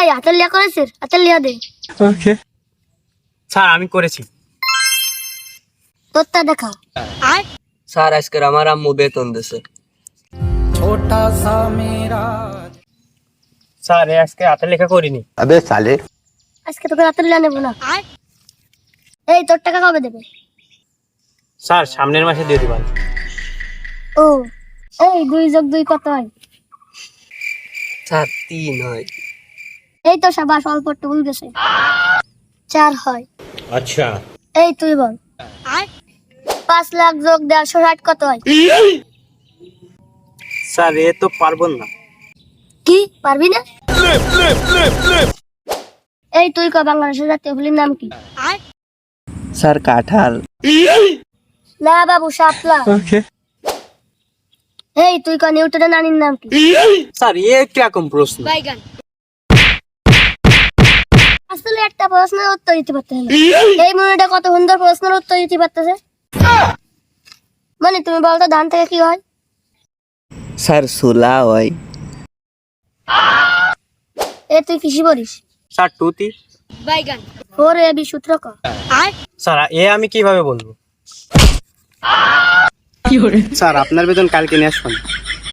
এই হাতের লিয়া করেছিস? হাতের লিয়া দে। ওকে স্যার আমি করেছি। তোরটা দেখা। স্যার আজকে আমার আম্মু বেতন দিছে। স্যার আজকে হাতে লেখা করিনি। अबे साले আজকে তোকে হাতের লিয়া নেবো না। এই তোর টাকা কবে দেবে? স্যার সামনের মাসে দিয়ে দিবেন। ও এই 2 যোগ 2 কত হয়? স্যার 3 হয়। এই তো সাবাস, অল্প একটু ভুল গেছে। 4 হয়। আচ্ছা এই তুই বল। 5 লাখ যোগ 160 কত হয়? স্যার এ তো পারবো না। কি পারবি না? এই তুই ক বাংলাদেশের জাতীয় ফুলের নাম কি? স্যার কাঁঠাল। না বাবু, শাপলা। ओके এই তুই ক নিউটনের নানির নাম কি? স্যার এ কিরকম প্রশ্ন? আসলে একটা প্রশ্নের উত্তর দিতে পারতে না। এই মনেটা কত সুন্দর প্রশ্নের উত্তর দিতে পারতেছে। মানে তুমি বলতো ধান থেকে কি হয়? স্যার ছোলা হয়। এ তুই কৃষি পড়িস? স্যার টুতি। ওর এ বি সূত্র ক। স্যার এ আমি কিভাবে বলবো? স্যার আপনার বেতন কালকে নিয়ে আসবেন।